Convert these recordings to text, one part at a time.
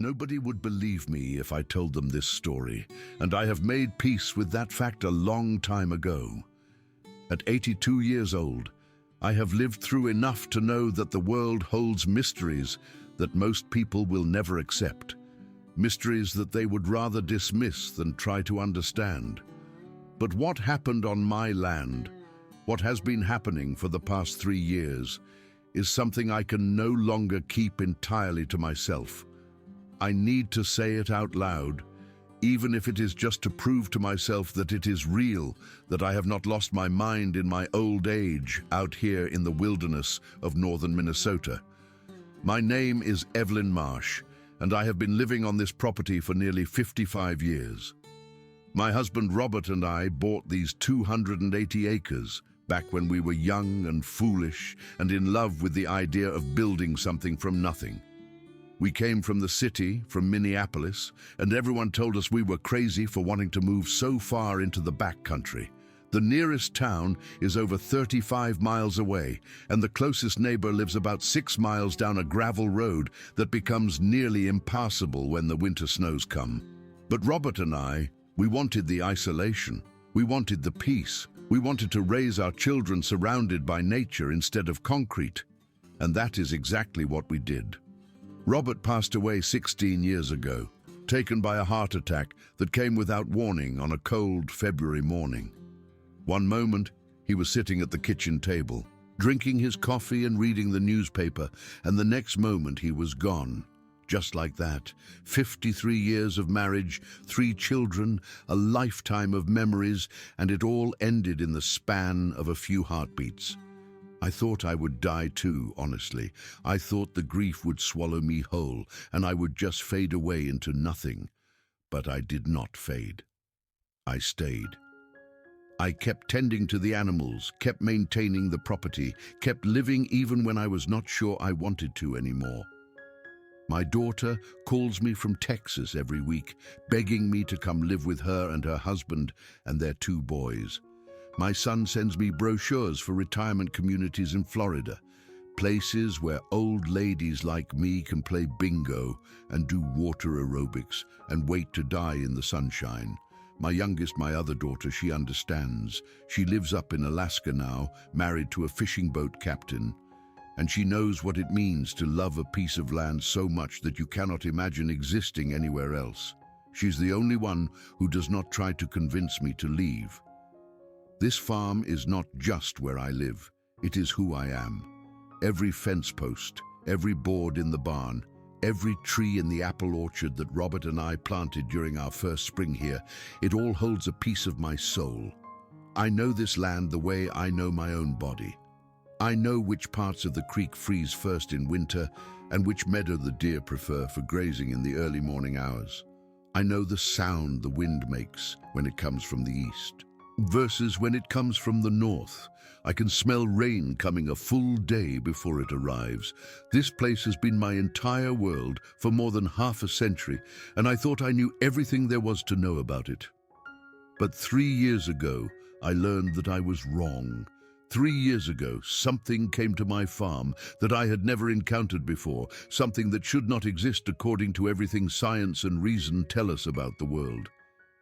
Nobody would believe me if I told them this story, and I have made peace with that fact a long time ago. At 82 years old, I have lived through enough to know that the world holds mysteries that most people will never accept, mysteries that they would rather dismiss than try to understand. But what happened on my land, what has been happening for the past 3 years, is something I can no longer keep entirely to myself. I need to say it out loud, even if it is just to prove to myself that it is real, that I have not lost my mind in my old age out here in the wilderness of northern Minnesota. My name is Evelyn Marsh, and I have been living on this property for nearly 55 years. My husband Robert and I bought these 280 acres back when we were young and foolish and in love with the idea of building something from nothing. We came from the city, from Minneapolis, and everyone told us we were crazy for wanting to move so far into the backcountry. The nearest town is over 35 miles away, and the closest neighbor lives about 6 miles down a gravel road that becomes nearly impassable when the winter snows come. But Robert and I, we wanted the isolation. We wanted the peace. We wanted to raise our children surrounded by nature instead of concrete. And that is exactly what we did. Robert passed away 16 years ago, taken by a heart attack that came without warning on a cold February morning. One moment, he was sitting at the kitchen table, drinking his coffee and reading the newspaper, and the next moment he was gone. Just like that. 53 years of marriage, 3 children, a lifetime of memories, and it all ended in the span of a few heartbeats. I thought I would die too, honestly. I thought the grief would swallow me whole, and I would just fade away into nothing. But I did not fade. I stayed. I kept tending to the animals, kept maintaining the property, kept living even when I was not sure I wanted to anymore. My daughter calls me from Texas every week, begging me to come live with her and her husband and their 2 boys. My son sends me brochures for retirement communities in Florida, places where old ladies like me can play bingo and do water aerobics and wait to die in the sunshine. My youngest, my other daughter, she understands. She lives up in Alaska now, married to a fishing boat captain, and she knows what it means to love a piece of land so much that you cannot imagine existing anywhere else. She's the only one who does not try to convince me to leave. This farm is not just where I live, it is who I am. Every fence post, every board in the barn, every tree in the apple orchard that Robert and I planted during our first spring here, it all holds a piece of my soul. I know this land the way I know my own body. I know which parts of the creek freeze first in winter and which meadow the deer prefer for grazing in the early morning hours. I know the sound the wind makes when it comes from the east versus when it comes from the north. I can smell rain coming a full day before it arrives. This place has been my entire world for more than half a century, and I thought I knew everything there was to know about it. But 3 years ago, I learned that I was wrong. 3 years ago, something came to my farm that I had never encountered before, something that should not exist according to everything science and reason tell us about the world.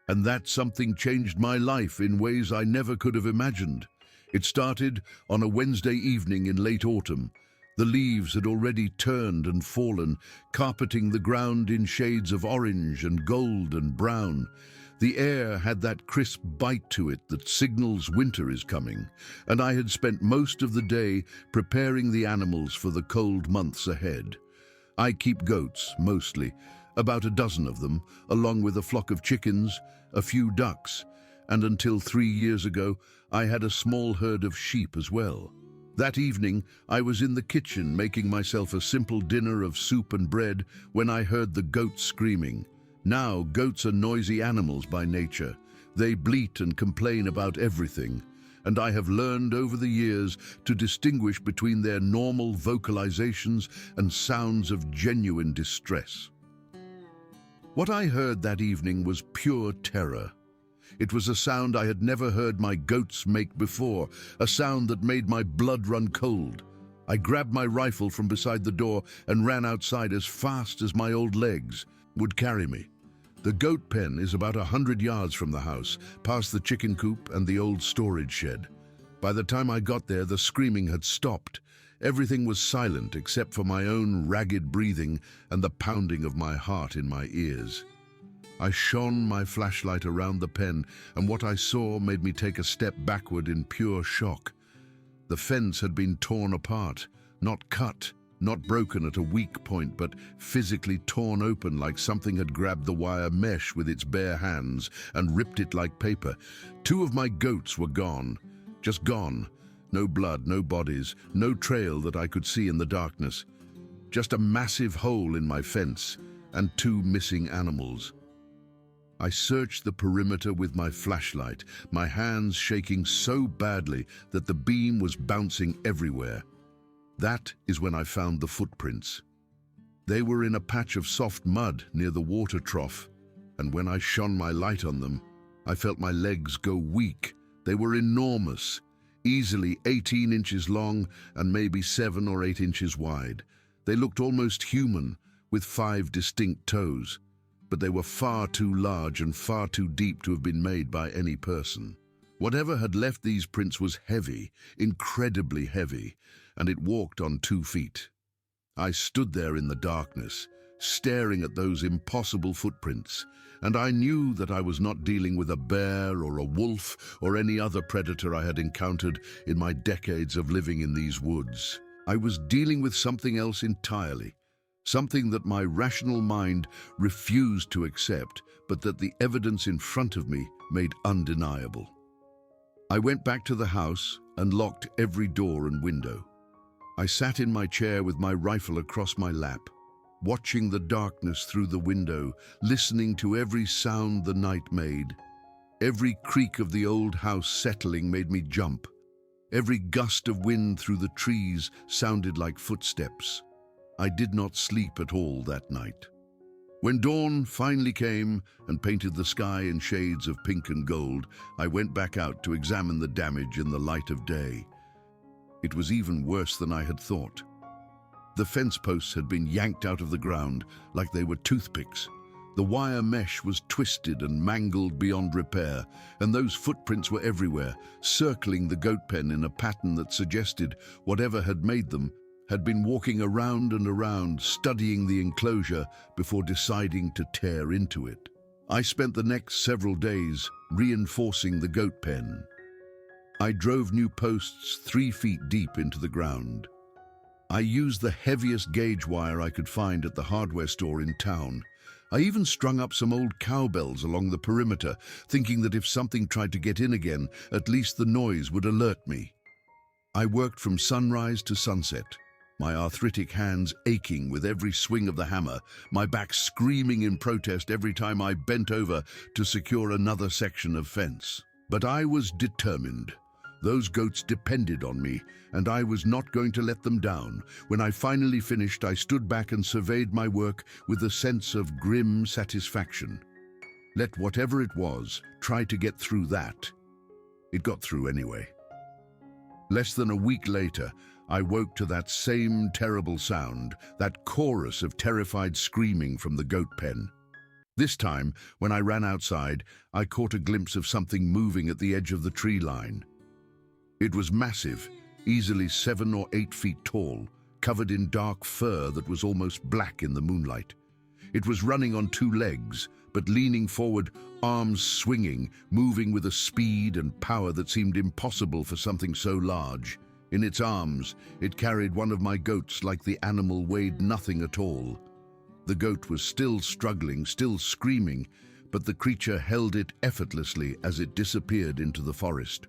And that something changed my life in ways I never could have imagined. It started on a Wednesday evening in late autumn. The leaves had already turned and fallen, carpeting the ground in shades of orange and gold and brown. The air had that crisp bite to it that signals winter is coming, and I had spent most of the day preparing the animals for the cold months ahead. I keep goats, mostly, about a dozen of them, along with a flock of chickens, a few ducks, and until 3 years ago, I had a small herd of sheep as well. That evening, I was in the kitchen making myself a simple dinner of soup and bread when I heard the goats screaming. Now, goats are noisy animals by nature. They bleat and complain about everything, and I have learned over the years to distinguish between their normal vocalizations and sounds of genuine distress. What I heard that evening was pure terror. It was a sound I had never heard my goats make before, a sound that made my blood run cold. I grabbed my rifle from beside the door and ran outside as fast as my old legs would carry me. The goat pen is about 100 yards from the house, past the chicken coop and the old storage shed. By the time I got there, the screaming had stopped. Everything was silent except for my own ragged breathing and the pounding of my heart in my ears. I shone my flashlight around the pen, and what I saw made me take a step backward in pure shock. The fence had been torn apart, not cut, not broken at a weak point, but physically torn open like something had grabbed the wire mesh with its bare hands and ripped it like paper. 2 of my goats were gone, just gone. No blood, no bodies, no trail that I could see in the darkness. Just a massive hole in my fence and 2 missing animals. I searched the perimeter with my flashlight, my hands shaking so badly that the beam was bouncing everywhere. That is when I found the footprints. They were in a patch of soft mud near the water trough, and when I shone my light on them, I felt my legs go weak. They were enormous, easily 18 inches long and maybe 7 or 8 inches wide. They looked almost human, with 5 distinct toes, but they were far too large and far too deep to have been made by any person. Whatever had left these prints was heavy, incredibly heavy, and it walked on 2 feet. I stood there in the darkness, staring at those impossible footprints, and I knew that I was not dealing with a bear or a wolf or any other predator I had encountered in my decades of living in these woods. I was dealing with something else entirely, something that my rational mind refused to accept, but that the evidence in front of me made undeniable. I went back to the house and locked every door and window. I sat in my chair with my rifle across my lap, watching the darkness through the window, listening to every sound the night made. Every creak of the old house settling made me jump. Every gust of wind through the trees sounded like footsteps. I did not sleep at all that night. When dawn finally came and painted the sky in shades of pink and gold, I went back out to examine the damage in the light of day. It was even worse than I had thought. The fence posts had been yanked out of the ground like they were toothpicks. The wire mesh was twisted and mangled beyond repair, and those footprints were everywhere, circling the goat pen in a pattern that suggested whatever had made them had been walking around and around, studying the enclosure before deciding to tear into it. I spent the next several days reinforcing the goat pen. I drove new posts 3 feet deep into the ground. I used the heaviest gauge wire I could find at the hardware store in town. I even strung up some old cowbells along the perimeter, thinking that if something tried to get in again, at least the noise would alert me. I worked from sunrise to sunset, my arthritic hands aching with every swing of the hammer, my back screaming in protest every time I bent over to secure another section of fence. But I was determined. Those goats depended on me, and I was not going to let them down. When I finally finished, I stood back and surveyed my work with a sense of grim satisfaction. Let whatever it was try to get through that. It got through anyway. Less than a week later, I woke to that same terrible sound, that chorus of terrified screaming from the goat pen. This time, when I ran outside, I caught a glimpse of something moving at the edge of the tree line. It was massive, easily 7 or 8 feet tall, covered in dark fur that was almost black in the moonlight. It was running on 2 legs, but leaning forward, arms swinging, moving with a speed and power that seemed impossible for something so large. In its arms, it carried one of my goats like the animal weighed nothing at all. The goat was still struggling, still screaming, but the creature held it effortlessly as it disappeared into the forest.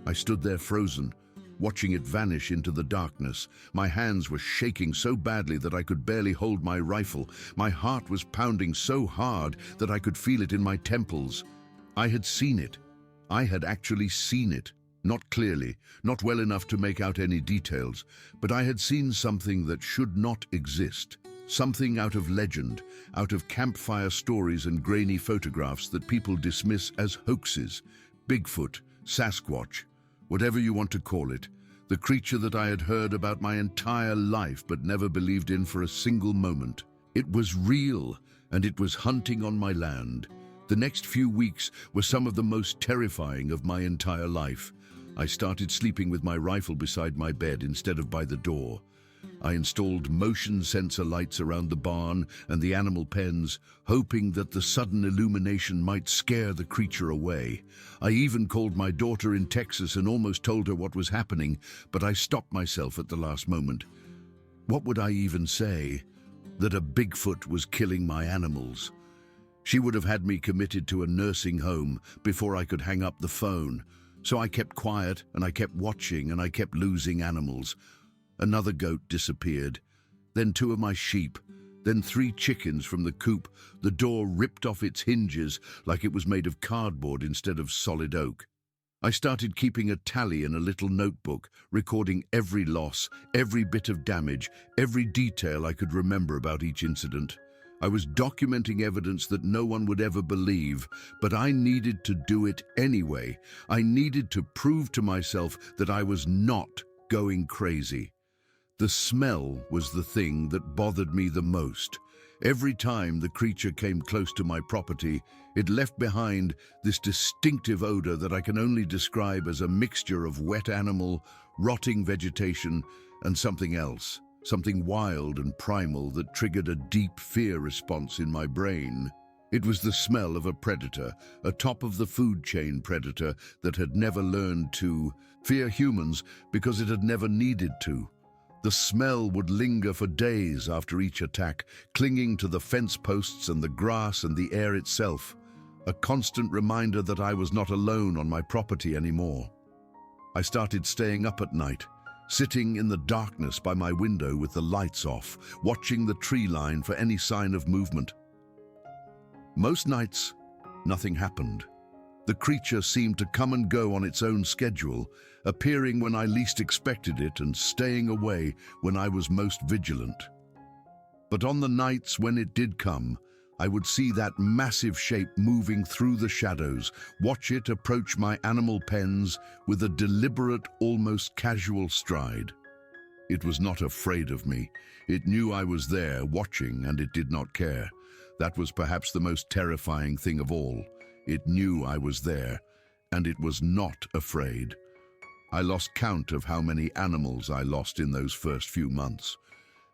I stood there frozen, watching it vanish into the darkness. My hands were shaking so badly that I could barely hold my rifle. My heart was pounding so hard that I could feel it in my temples. I had seen it. I had actually seen it. Not clearly, not well enough to make out any details, but I had seen something that should not exist. Something out of legend, out of campfire stories and grainy photographs that people dismiss as hoaxes. Bigfoot, Sasquatch, whatever you want to call it. the creature that I had heard about my entire life but never believed in for a single moment. It was real, and it was hunting on my land. The next few weeks were some of the most terrifying of my entire life. I started sleeping with my rifle beside my bed instead of by the door. I installed motion sensor lights around the barn and the animal pens, hoping that the sudden illumination might scare the creature away. I even called my daughter in Texas and almost told her what was happening, but I stopped myself at the last moment. What would I even say? That a Bigfoot was killing my animals. She would have had me committed to a nursing home before I could hang up the phone. So I kept quiet, and I kept watching, and I kept losing animals. Another goat disappeared, then 2 of my sheep, then 3 chickens from the coop. The door ripped off its hinges like it was made of cardboard instead of solid oak. I started keeping a tally in a little notebook, recording every loss, every bit of damage, every detail I could remember about each incident. I was documenting evidence that no one would ever believe, but I needed to do it anyway. I needed to prove to myself that I was not going crazy. The smell was the thing that bothered me the most. Every time the creature came close to my property, it left behind this distinctive odor that I can only describe as a mixture of wet animal, rotting vegetation, and something else, something wild and primal that triggered a deep fear response in my brain. It was the smell of a predator, a top-of-the-food-chain predator that had never learned to fear humans because it had never needed to. The smell would linger for days after each attack, clinging to the fence posts and the grass and the air itself, a constant reminder that I was not alone on my property anymore. I started staying up at night, sitting in the darkness by my window with the lights off, watching the tree line for any sign of movement. Most nights, nothing happened. The creature seemed to come and go on its own schedule, appearing when I least expected it and staying away when I was most vigilant. But on the nights when it did come, I would see that massive shape moving through the shadows, watch it approach my animal pens with a deliberate, almost casual stride. It was not afraid of me. It knew I was there, watching, and it did not care. That was perhaps the most terrifying thing of all. It knew I was there, and it was not afraid. I lost count of how many animals I lost in those first few months.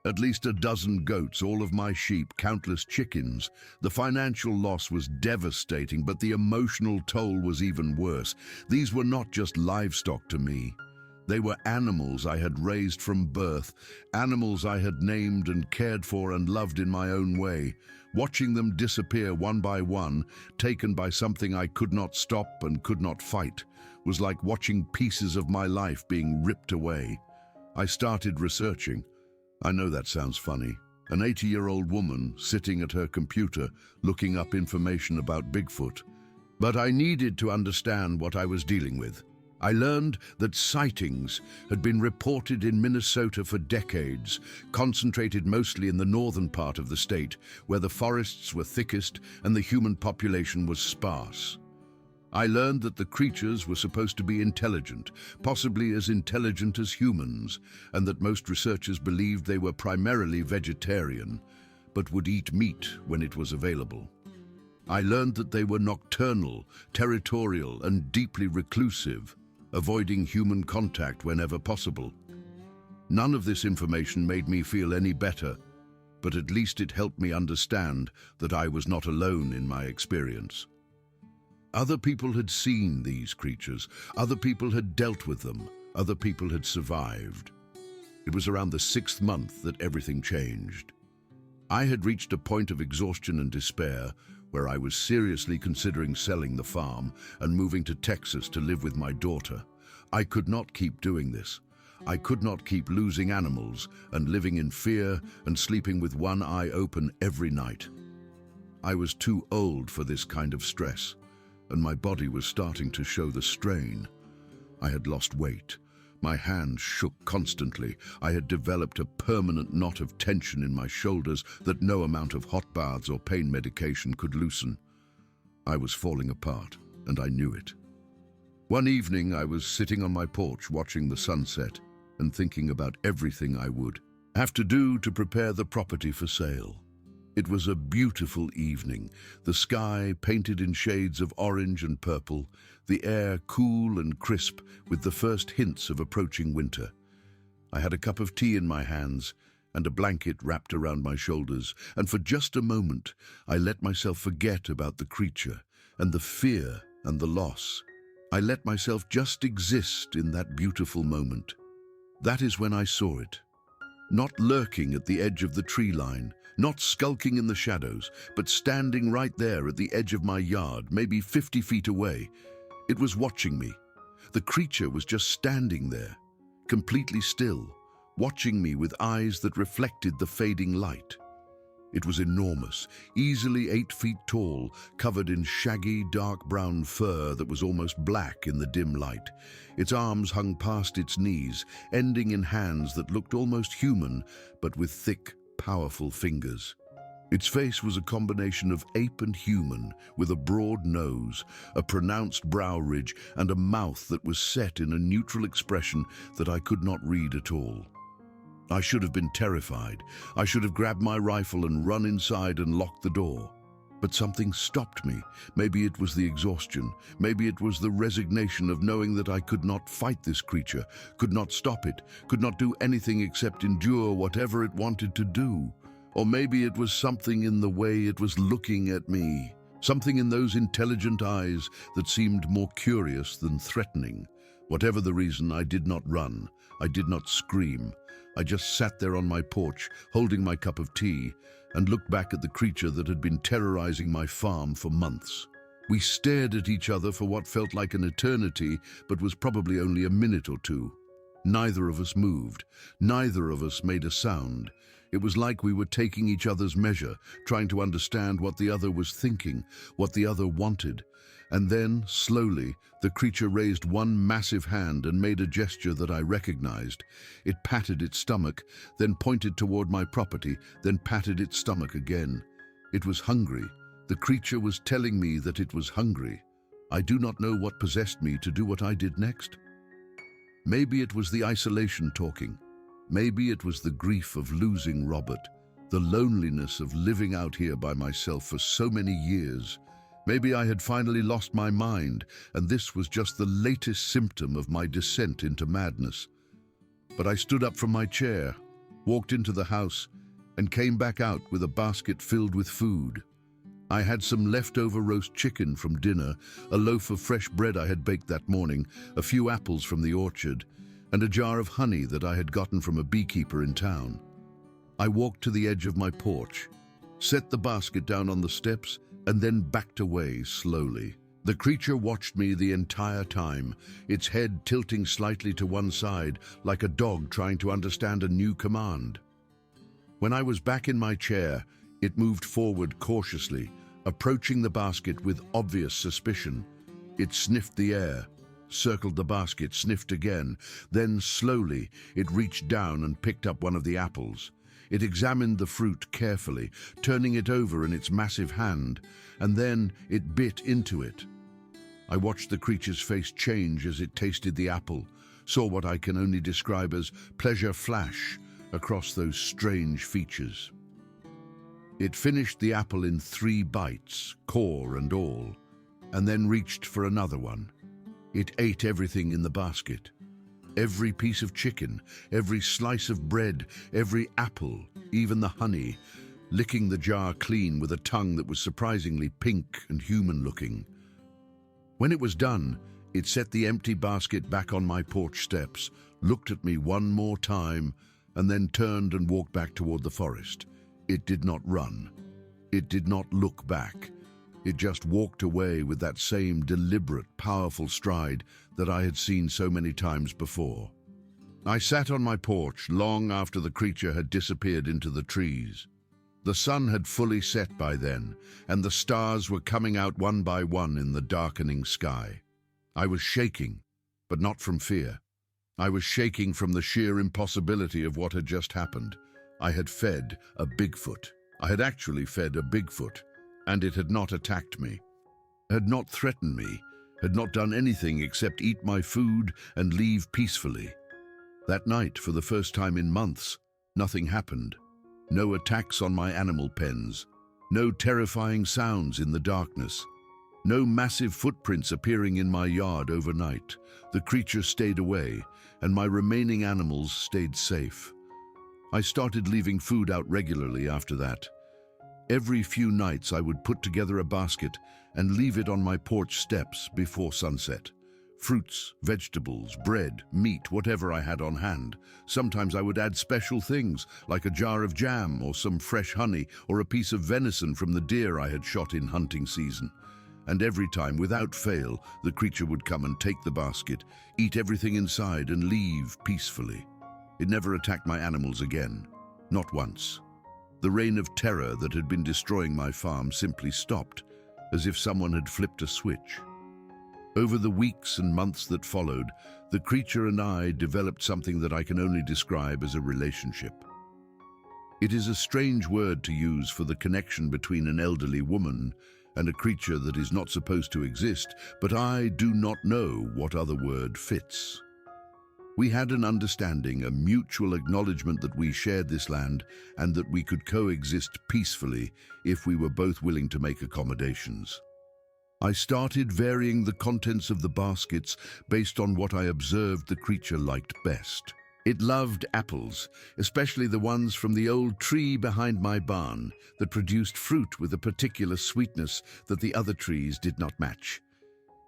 At least a dozen goats, all of my sheep, countless chickens. The financial loss was devastating, but the emotional toll was even worse. These were not just livestock to me. They were animals I had raised from birth, animals I had named and cared for and loved in my own way. Watching them disappear one by one, taken by something I could not stop and could not fight, was like watching pieces of my life being ripped away. I started researching. I know that sounds funny. An 80-year-old woman sitting at her computer looking up information about Bigfoot. But I needed to understand what I was dealing with. I learned that sightings had been reported in Minnesota for decades, concentrated mostly in the northern part of the state, where the forests were thickest and the human population was sparse. I learned that the creatures were supposed to be intelligent, possibly as intelligent as humans, and that most researchers believed they were primarily vegetarian, but would eat meat when it was available. I learned that they were nocturnal, territorial, and deeply reclusive, avoiding human contact whenever possible. None of this information made me feel any better, but at least it helped me understand that I was not alone in my experience. Other people had seen these creatures, other people had dealt with them, other people had survived. It was around the 6th month that everything changed. I had reached a point of exhaustion and despair where I was seriously considering selling the farm and moving to Texas to live with my daughter. I could not keep doing this. I could not keep losing animals and living in fear and sleeping with one eye open every night. I was too old for this kind of stress, and my body was starting to show the strain. I had lost weight. My hands shook constantly. I had developed a permanent knot of tension in my shoulders that no amount of hot baths or pain medication could loosen. I was falling apart, and I knew it. One evening, I was sitting on my porch watching the sunset and thinking about everything I would have to do to prepare the property for sale. It was a beautiful evening, the sky painted in shades of orange and purple, the air cool and crisp with the first hints of approaching winter. I had a cup of tea in my hands and a blanket wrapped around my shoulders, and for just a moment I let myself forget about the creature and the fear and the loss. I let myself just exist in that beautiful moment. That is when I saw it. Not lurking at the edge of the tree line, not skulking in the shadows, but standing right there at the edge of my yard, maybe 50 feet away. It was watching me. The creature was just standing there, completely still, watching me with eyes that reflected the fading light. It was enormous, easily 8 feet tall, covered in shaggy, dark brown fur that was almost black in the dim light. Its arms hung past its knees, ending in hands that looked almost human, but with thick, powerful fingers. Its face was a combination of ape and human, with a broad nose, a pronounced brow ridge, and a mouth that was set in a neutral expression that I could not read at all. I should have been terrified. I should have grabbed my rifle and run inside and locked the door. But something stopped me. Maybe it was the exhaustion. Maybe it was the resignation of knowing that I could not fight this creature, could not stop it, could not do anything except endure whatever it wanted to do. Or maybe it was something in the way it was looking at me, something in those intelligent eyes that seemed more curious than threatening. Whatever the reason, I did not run. I did not scream. I just sat there on my porch, holding my cup of tea, and looked back at the creature that had been terrorizing my farm for months. We stared at each other for what felt like an eternity, but was probably only a minute or two. Neither of us moved. Neither of us made a sound. It was like we were taking each other's measure, trying to understand what the other was thinking, what the other wanted. And then, slowly, the creature raised one massive hand and made a gesture that I recognized. It patted its stomach, then pointed toward my property, then patted its stomach again. It was hungry. The creature was telling me that it was hungry. I do not know what possessed me to do what I did next. Maybe it was the isolation talking. Maybe it was the grief of losing Robert, the loneliness of living out here by myself for so many years. Maybe I had finally lost my mind, and this was just the latest symptom of my descent into madness. But I stood up from my chair, walked into the house, and came back out with a basket filled with food. I had some leftover roast chicken from dinner, a loaf of fresh bread I had baked that morning, a few apples from the orchard, and a jar of honey that I had gotten from a beekeeper in town. I walked to the edge of my porch, set the basket down on the steps, and then backed away slowly. The creature watched me the entire time, its head tilting slightly to one side, like a dog trying to understand a new command. When I was back in my chair, it moved forward cautiously, approaching the basket with obvious suspicion. It sniffed the air, circled the basket, sniffed again. Then slowly, it reached down and picked up one of the apples. It examined the fruit carefully, turning it over in its massive hand, and then it bit into it. I watched the creature's face change as it tasted the apple, saw what I can only describe as pleasure flash across those strange features. It finished the apple in 3 bites, core and all, and then reached for another one. It ate everything in the basket. Every piece of chicken, every slice of bread, every apple, even the honey, licking the jar clean with a tongue that was surprisingly pink and human-looking. When it was done, it set the empty basket back on my porch steps, looked at me one more time, and then turned and walked back toward the forest. It did not run. It did not look back. It just walked away with that same deliberate, powerful stride that I had seen so many times before. I sat on my porch long after the creature had disappeared into the trees. The sun had fully set by then, and the stars were coming out one by one in the darkening sky. I was shaking, but not from fear. I was shaking from the sheer impossibility of what had just happened. I had fed a Bigfoot. I had actually fed a Bigfoot, and it had not attacked me, had not threatened me, had not done anything except eat my food and leave peacefully. That night, for the first time in months, nothing happened. No attacks on my animal pens, no terrifying sounds in the darkness, no massive footprints appearing in my yard overnight. The creature stayed away, and my remaining animals stayed safe. I started leaving food out regularly after that. Every few nights I would put together a basket and leave it on my porch steps before sunset. Fruits, vegetables, bread, meat, whatever I had on hand. Sometimes I would add special things, like a jar of jam or some fresh honey or a piece of venison from the deer I had shot in hunting season. And every time, without fail, the creature would come and take the basket, eat everything inside and leave peacefully. It never attacked my animals again, not once. The reign of terror that had been destroying my farm simply stopped, as if someone had flipped a switch. Over the weeks and months that followed, the creature and I developed something that I can only describe as a relationship. It is a strange word to use for the connection between an elderly woman and a creature that is not supposed to exist, but I do not know what other word fits. We had an understanding, a mutual acknowledgement that we shared this land and that we could coexist peacefully if we were both willing to make accommodations. I started varying the contents of the baskets based on what I observed the creature liked best. It loved apples, especially the ones from the old tree behind my barn that produced fruit with a particular sweetness that the other trees did not match.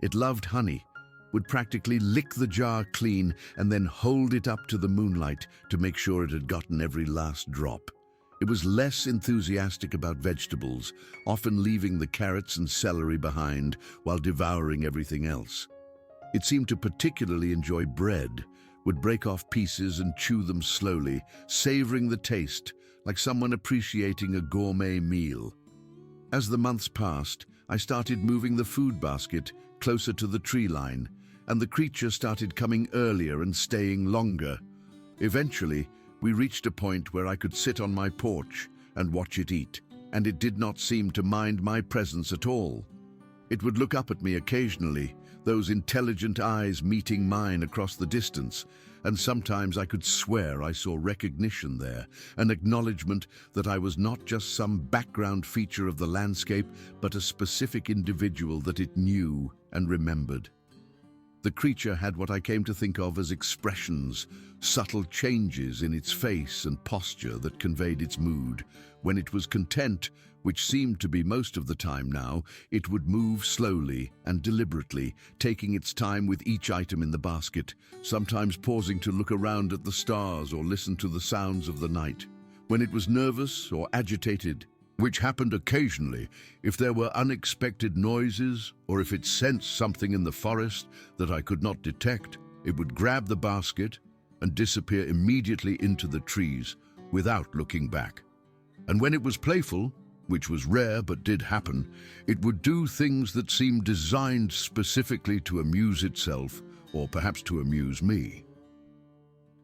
It loved honey, would practically lick the jar clean and then hold it up to the moonlight to make sure it had gotten every last drop. It was less enthusiastic about vegetables, often leaving the carrots and celery behind while devouring everything else. It seemed to particularly enjoy bread, would break off pieces and chew them slowly, savoring the taste like someone appreciating a gourmet meal. As the months passed, I started moving the food basket closer to the tree line, and the creature started coming earlier and staying longer. Eventually, we reached a point where I could sit on my porch and watch it eat, and it did not seem to mind my presence at all. It would look up at me occasionally, those intelligent eyes meeting mine across the distance, and sometimes I could swear I saw recognition there, an acknowledgement that I was not just some background feature of the landscape, but a specific individual that it knew and remembered. The creature had what I came to think of as expressions, subtle changes in its face and posture that conveyed its mood. When it was content, which seemed to be most of the time now, it would move slowly and deliberately, taking its time with each item in the basket, sometimes pausing to look around at the stars or listen to the sounds of the night. When it was nervous or agitated, which happened occasionally, if there were unexpected noises or if it sensed something in the forest that I could not detect, it would grab the basket and disappear immediately into the trees without looking back. And when it was playful, which was rare but did happen, it would do things that seemed designed specifically to amuse itself or perhaps to amuse me.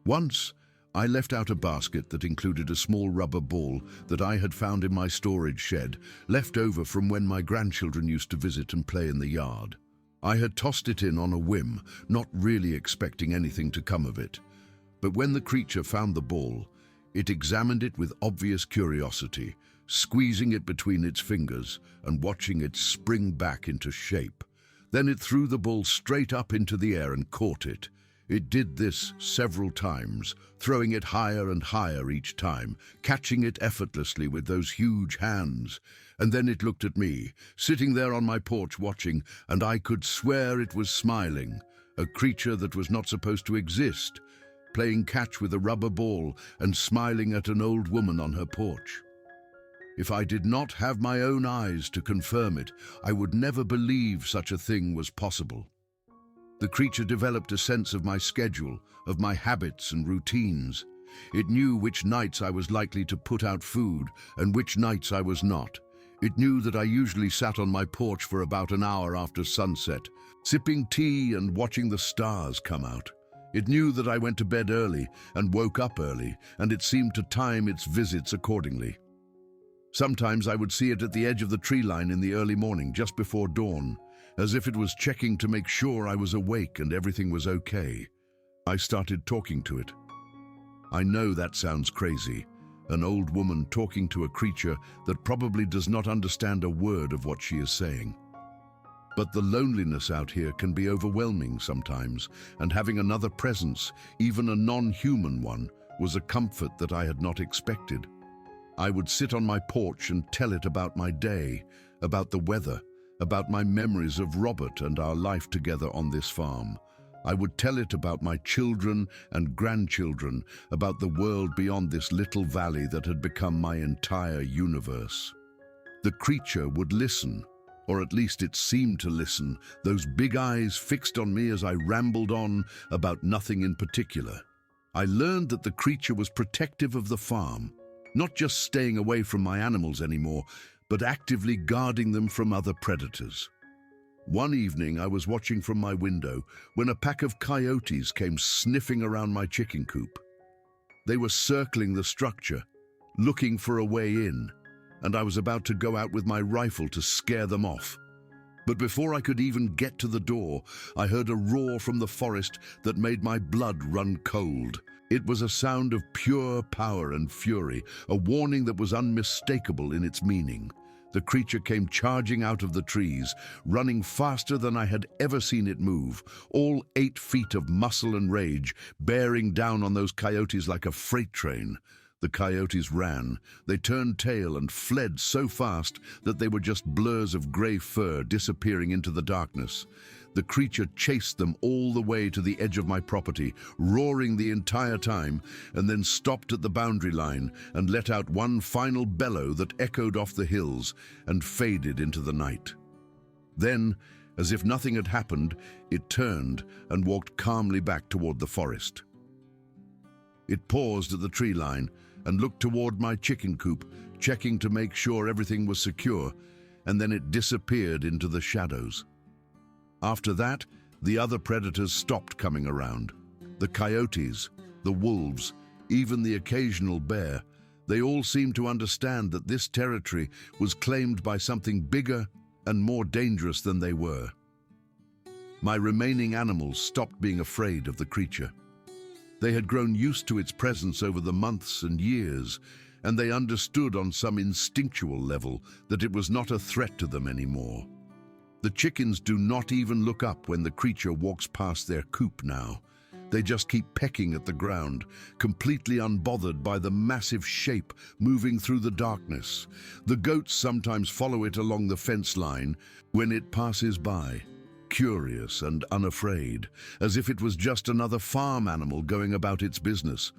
Once, I left out a basket that included a small rubber ball that I had found in my storage shed, left over from when my grandchildren used to visit and play in the yard. I had tossed it in on a whim, not really expecting anything to come of it. But when the creature found the ball, it examined it with obvious curiosity, squeezing it between its fingers and watching it spring back into shape. Then it threw the ball straight up into the air and caught it. It did this several times, throwing it higher and higher each time, catching it effortlessly with those huge hands. And then it looked at me, sitting there on my porch watching, and I could swear it was smiling, a creature that was not supposed to exist, playing catch with a rubber ball and smiling at an old woman on her porch. If I did not have my own eyes to confirm it, I would never believe such a thing was possible. The creature developed a sense of my schedule, of my habits and routines. It knew which nights I was likely to put out food and which nights I was not. It knew that I usually sat on my porch for about an hour after sunset, sipping tea and watching the stars come out. It knew that I went to bed early and woke up early, and it seemed to time its visits accordingly. Sometimes I would see it at the edge of the tree line in the early morning, just before dawn. as if it was checking to make sure I was awake and everything was okay. I started talking to it. I know that sounds crazy, an old woman talking to a creature that probably does not understand a word of what she is saying. But the loneliness out here can be overwhelming sometimes, and having another presence, even a non-human one, was a comfort that I had not expected. I would sit on my porch and tell it about my day, about the weather, about my memories of Robert and our life together on this farm. I would tell it about my children and grandchildren, about the world beyond this little valley that had become my entire universe. The creature would listen, or at least it seemed to listen, those big eyes fixed on me as I rambled on about nothing in particular. I learned that the creature was protective of the farm, not just staying away from my animals anymore, but actively guarding them from other predators. One evening, I was watching from my window when a pack of coyotes came sniffing around my chicken coop. They were circling the structure, looking for a way in, and I was about to go out with my rifle to scare them off. But before I could even get to the door, I heard a roar from the forest that made my blood run cold. It was a sound of pure power and fury, a warning that was unmistakable in its meaning. The creature came charging out of the trees, running faster than I had ever seen it move, all 8 feet of muscle and rage, bearing down on those coyotes like a freight train. The coyotes ran. They turned tail and fled so fast that they were just blurs of gray fur disappearing into the darkness. The creature chased them all the way to the edge of my property, roaring the entire time, and then stopped at the boundary line and let out one final bellow that echoed off the hills and faded into the night. Then, as if nothing had happened, it turned and walked calmly back toward the forest. It paused at the tree line and looked toward my chicken coop, checking to make sure everything was secure, and then it disappeared into the shadows. After that, the other predators stopped coming around. The coyotes, the wolves, even the occasional bear, they all seemed to understand that this territory was claimed by something bigger and more dangerous than they were. My remaining animals stopped being afraid of the creature. They had grown used to its presence over the months and years, and they understood on some instinctual level that it was not a threat to them anymore. The chickens do not even look up when the creature walks past their coop now. They just keep pecking at the ground, completely unbothered by the massive shape moving through the darkness. The goats sometimes follow it along the fence line when it passes by, curious and unafraid, as if it was just another farm animal going about its business.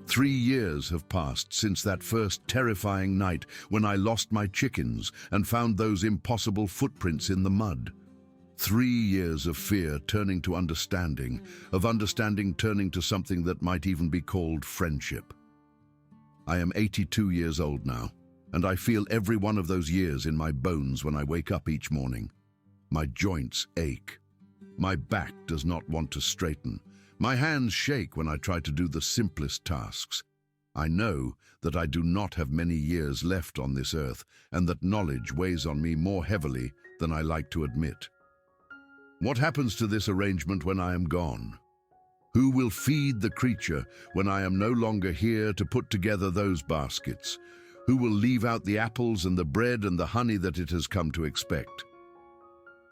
3 years have passed since that first terrifying night when I lost my chickens and found those impossible footprints in the mud. 3 years of fear turning to understanding, of understanding turning to something that might even be called friendship. I am 82 years old now, and I feel every one of those years in my bones when I wake up each morning. My joints ache. My back does not want to straighten. My hands shake when I try to do the simplest tasks. I know that I do not have many years left on this earth, and that knowledge weighs on me more heavily than I like to admit. What happens to this arrangement when I am gone? Who will feed the creature when I am no longer here to put together those baskets? Who will leave out the apples and the bread and the honey that it has come to expect?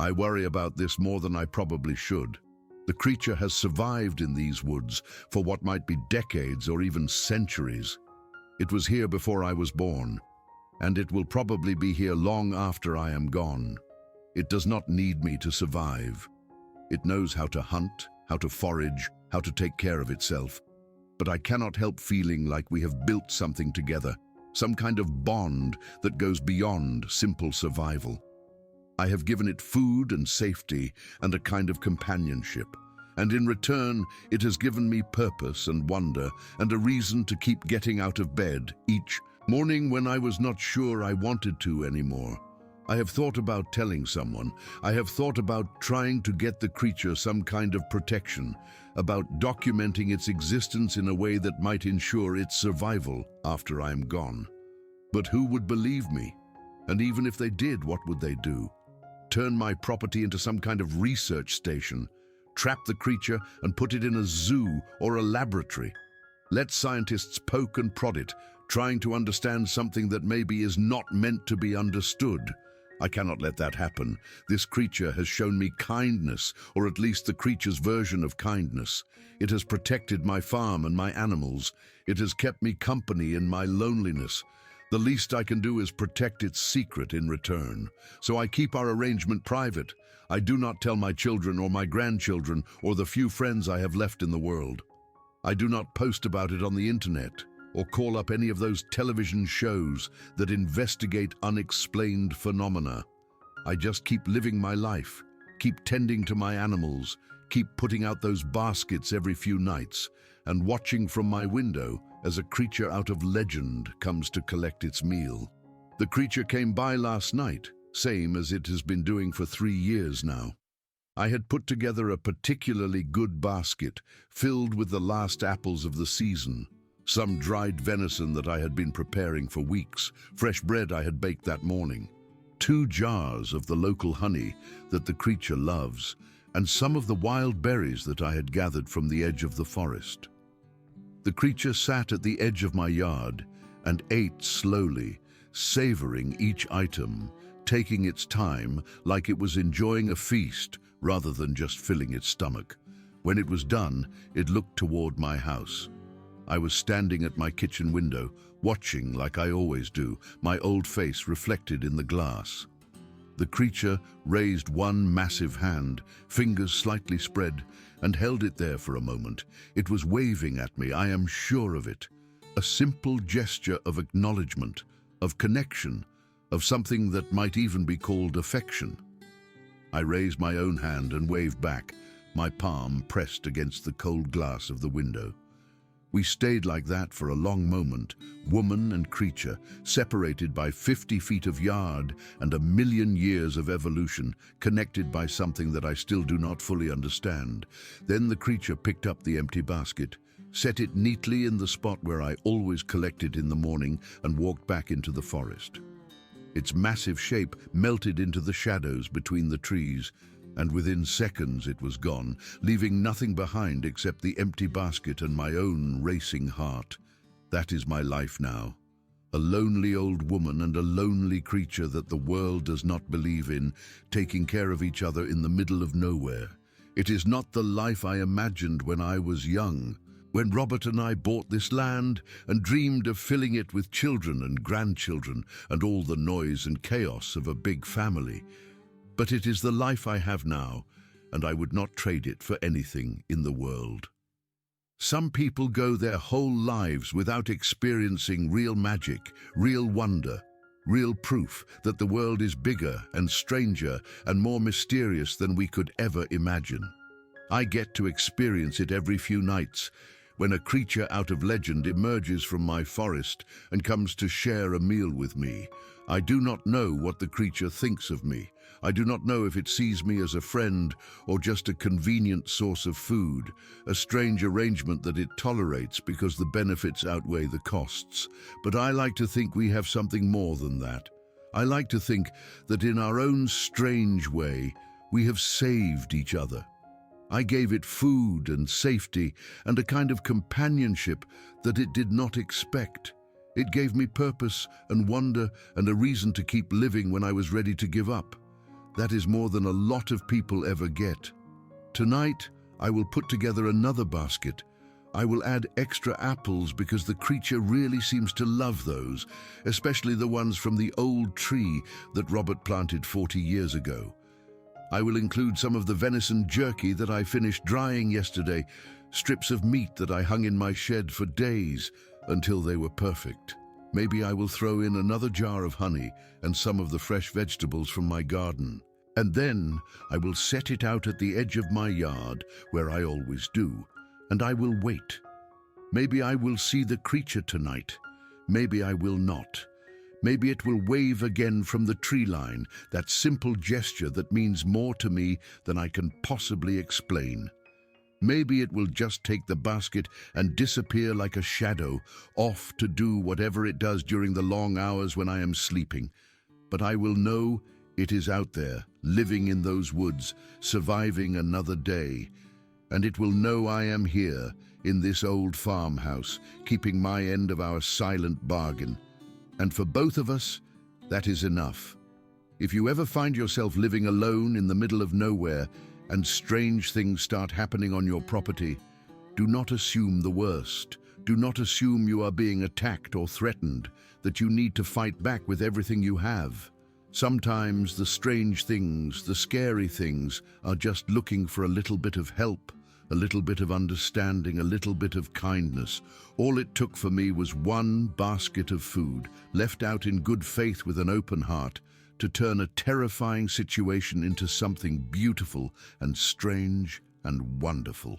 I worry about this more than I probably should. The creature has survived in these woods for what might be decades or even centuries. It was here before I was born, and it will probably be here long after I am gone. It does not need me to survive. It knows how to hunt, how to forage, how to take care of itself. But I cannot help feeling like we have built something together, some kind of bond that goes beyond simple survival. I have given it food and safety and a kind of companionship, and in return it has given me purpose and wonder and a reason to keep getting out of bed each morning when I was not sure I wanted to anymore. I have thought about telling someone. I have thought about trying to get the creature some kind of protection, about documenting its existence in a way that might ensure its survival after I am gone. But who would believe me? And even if they did, what would they do? turn my property into some kind of research station, trap the creature and put it in a zoo or a laboratory. Let scientists poke and prod it, trying to understand something that maybe is not meant to be understood. I cannot let that happen. This creature has shown me kindness, or at least the creature's version of kindness. It has protected my farm and my animals. It has kept me company in my loneliness. The least I can do is protect its secret in return. So I keep our arrangement private. I do not tell my children or my grandchildren or the few friends I have left in the world. I do not post about it on the internet or call up any of those television shows that investigate unexplained phenomena. I just keep living my life, keep tending to my animals, keep putting out those baskets every few nights, and watching from my window as a creature out of legend comes to collect its meal. The creature came by last night, same as it has been doing for 3 years now. I had put together a particularly good basket filled with the last apples of the season, some dried venison that I had been preparing for weeks, fresh bread I had baked that morning, 2 jars of the local honey that the creature loves, and some of the wild berries that I had gathered from the edge of the forest. The creature sat at the edge of my yard and ate slowly, savoring each item, taking its time like it was enjoying a feast rather than just filling its stomach. When it was done, it looked toward my house. I was standing at my kitchen window, watching like I always do, my old face reflected in the glass. The creature raised one massive hand, fingers slightly spread, and held it there for a moment. It was waving at me, I am sure of it. A simple gesture of acknowledgement, of connection, of something that might even be called affection. I raised my own hand and waved back, my palm pressed against the cold glass of the window. We stayed like that for a long moment, woman and creature, separated by 50 feet of yard and 1,000,000 years of evolution, connected by something that I still do not fully understand. Then the creature picked up the empty basket, set it neatly in the spot where I always collected in the morning, and walked back into the forest. Its massive shape melted into the shadows between the trees, and within seconds it was gone, leaving nothing behind except the empty basket and my own racing heart. That is my life now. A lonely old woman and a lonely creature that the world does not believe in, taking care of each other in the middle of nowhere. It is not the life I imagined when I was young, when Robert and I bought this land and dreamed of filling it with children and grandchildren and all the noise and chaos of a big family. But it is the life I have now, and I would not trade it for anything in the world. Some people go their whole lives without experiencing real magic, real wonder, real proof that the world is bigger and stranger and more mysterious than we could ever imagine. I get to experience it every few nights, when a creature out of legend emerges from my forest and comes to share a meal with me. I do not know what the creature thinks of me. I do not know if it sees me as a friend or just a convenient source of food, a strange arrangement that it tolerates because the benefits outweigh the costs. But I like to think we have something more than that. I like to think that in our own strange way, we have saved each other. I gave it food and safety and a kind of companionship that it did not expect. It gave me purpose and wonder and a reason to keep living when I was ready to give up. That is more than a lot of people ever get. Tonight, I will put together another basket. I will add extra apples because the creature really seems to love those, especially the ones from the old tree that Robert planted 40 years ago. I will include some of the venison jerky that I finished drying yesterday, strips of meat that I hung in my shed for days until they were perfect. Maybe I will throw in another jar of honey and some of the fresh vegetables from my garden. And then I will set it out at the edge of my yard, where I always do, and I will wait. Maybe I will see the creature tonight. Maybe I will not. Maybe it will wave again from the tree line, that simple gesture that means more to me than I can possibly explain. Maybe it will just take the basket and disappear like a shadow, off to do whatever it does during the long hours when I am sleeping. But I will know It is out there, living in those woods, surviving another day, and it will know I am here, in this old farmhouse, keeping my end of our silent bargain. And for both of us, that is enough. If you ever find yourself living alone in the middle of nowhere and strange things start happening on your property, do not assume the worst. Do not assume you are being attacked or threatened, that you need to fight back with everything you have. Sometimes the strange things, the scary things, are just looking for a little bit of help, a little bit of understanding, a little bit of kindness. All it took for me was one basket of food, left out in good faith with an open heart, to turn a terrifying situation into something beautiful and strange and wonderful.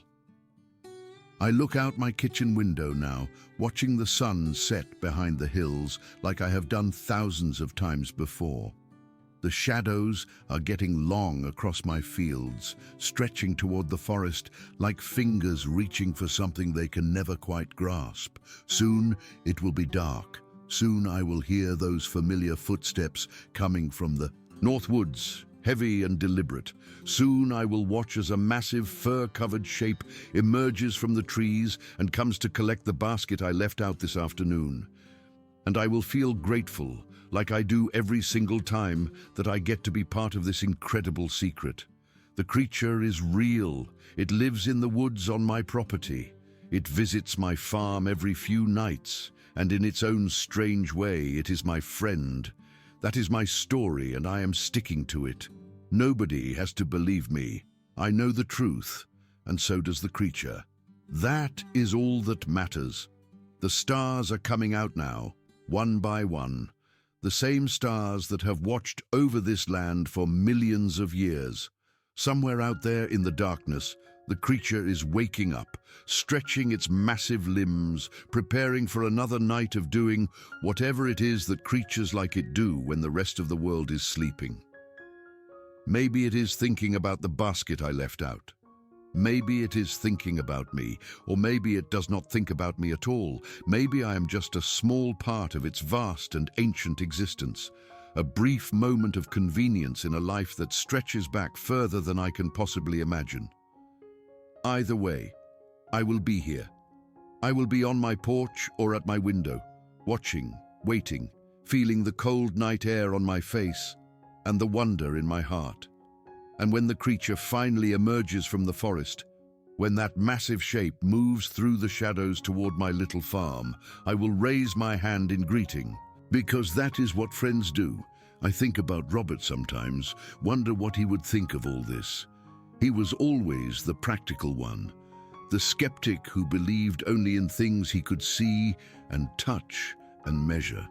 I look out my kitchen window now, watching the sun set behind the hills like I have done thousands of times before. The shadows are getting long across my fields, stretching toward the forest like fingers reaching for something they can never quite grasp. Soon it will be dark. Soon I will hear those familiar footsteps coming from the north woods, heavy and deliberate. Soon I will watch as a massive fur-covered shape emerges from the trees and comes to collect the basket I left out this afternoon. And I will feel grateful, like I do every single time, that I get to be part of this incredible secret. The creature is real. It lives in the woods on my property. It visits my farm every few nights, and in its own strange way, it is my friend. That is my story, and I am sticking to it. Nobody has to believe me. I know the truth, and so does the creature. That is all that matters. The stars are coming out now, one by one. The same stars that have watched over this land for millions of years. Somewhere out there in the darkness, the creature is waking up, stretching its massive limbs, preparing for another night of doing whatever it is that creatures like it do when the rest of the world is sleeping. Maybe it is thinking about the basket I left out. Maybe it is thinking about me, or maybe it does not think about me at all. Maybe I am just a small part of its vast and ancient existence, a brief moment of convenience in a life that stretches back further than I can possibly imagine. Either way, I will be here. I will be on my porch or at my window, watching, waiting, feeling the cold night air on my face and the wonder in my heart. And when the creature finally emerges from the forest, when that massive shape moves through the shadows toward my little farm, I will raise my hand in greeting, because that is what friends do. I think about Robert sometimes, wonder what he would think of all this. He was always the practical one, the skeptic who believed only in things he could see and touch and measure.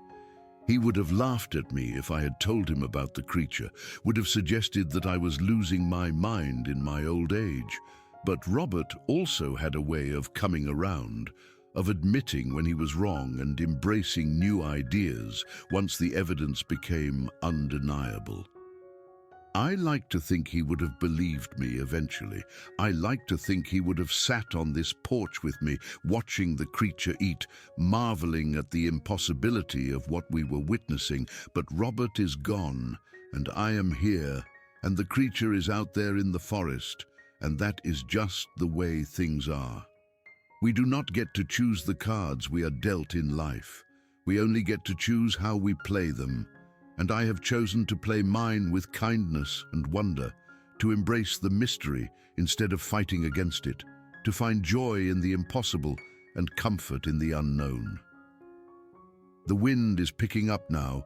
He would have laughed at me if I had told him about the creature, would have suggested that I was losing my mind in my old age. But Robert also had a way of coming around, of admitting when he was wrong and embracing new ideas once the evidence became undeniable. I like to think he would have believed me eventually. I like to think he would have sat on this porch with me, watching the creature eat, marveling at the impossibility of what we were witnessing. But Robert is gone, and I am here, and the creature is out there in the forest, and that is just the way things are. We do not get to choose the cards we are dealt in life. We only get to choose how we play them. And I have chosen to play mine with kindness and wonder, to embrace the mystery instead of fighting against it, to find joy in the impossible and comfort in the unknown. The wind is picking up now,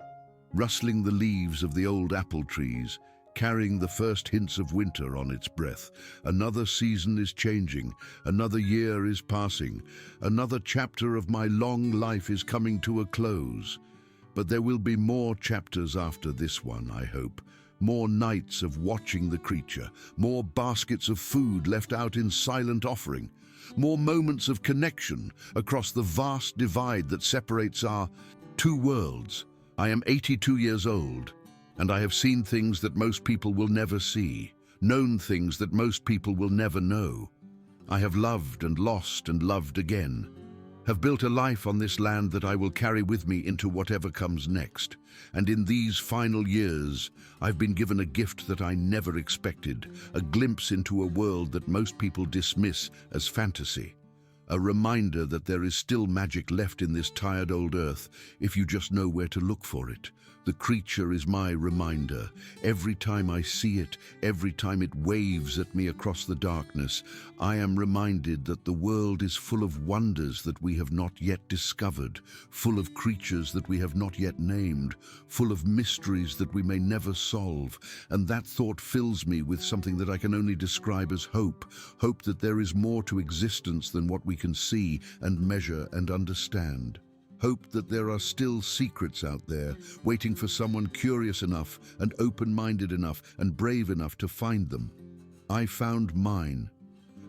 rustling the leaves of the old apple trees, carrying the first hints of winter on its breath. Another season is changing, another year is passing, another chapter of my long life is coming to a close. But there will be more chapters after this one, I hope. More nights of watching the creature, more baskets of food left out in silent offering, more moments of connection across the vast divide that separates our two worlds. I am 82 years old, and I have seen things that most people will never see, known things that most people will never know. I have loved and lost and loved again, have built a life on this land that I will carry with me into whatever comes next. And in these final years, I've been given a gift that I never expected, a glimpse into a world that most people dismiss as fantasy. A reminder that there is still magic left in this tired old earth if you just know where to look for it. The creature is my reminder. Every time I see it, every time it waves at me across the darkness, I am reminded that the world is full of wonders that we have not yet discovered, full of creatures that we have not yet named, full of mysteries that we may never solve. And that thought fills me with something that I can only describe as hope. Hope that there is more to existence than what we can see and measure and understand. Hope that there are still secrets out there, waiting for someone curious enough and open-minded enough and brave enough to find them. I found mine,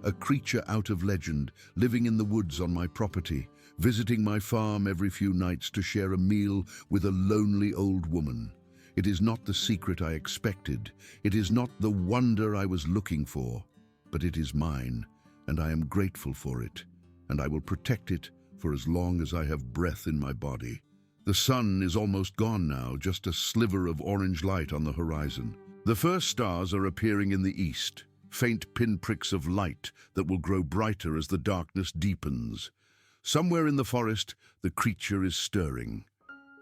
a creature out of legend, living in the woods on my property, visiting my farm every few nights to share a meal with a lonely old woman. It is not the secret I expected. It is not the wonder I was looking for, but it is mine, and I am grateful for it, and I will protect it for as long as I have breath in my body. The sun is almost gone now, just a sliver of orange light on the horizon. The first stars are appearing in the east, faint pinpricks of light that will grow brighter as the darkness deepens. Somewhere in the forest, the creature is stirring.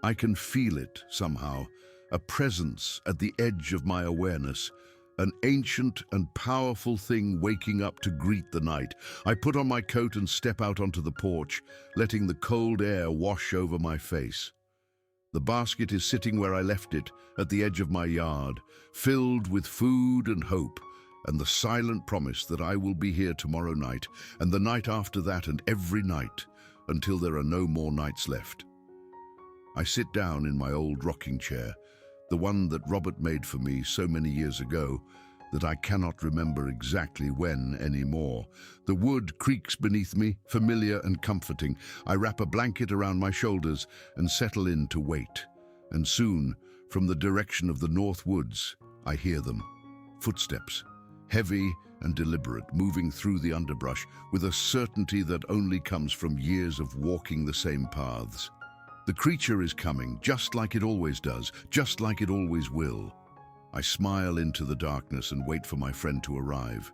I can feel it somehow, a presence at the edge of my awareness, an ancient and powerful thing waking up to greet the night. I put on my coat and step out onto the porch, letting the cold air wash over my face. The basket is sitting where I left it, at the edge of my yard, filled with food and hope, and the silent promise that I will be here tomorrow night, and the night after that, and every night, until there are no more nights left. I sit down in my old rocking chair, the one that Robert made for me so many years ago that I cannot remember exactly when anymore. The wood creaks beneath me, familiar and comforting. I wrap a blanket around my shoulders and settle in to wait. And soon, from the direction of the north woods, I hear them. Footsteps, heavy and deliberate, moving through the underbrush with a certainty that only comes from years of walking the same paths. The creature is coming, just like it always does, just like it always will. I smile into the darkness and wait for my friend to arrive.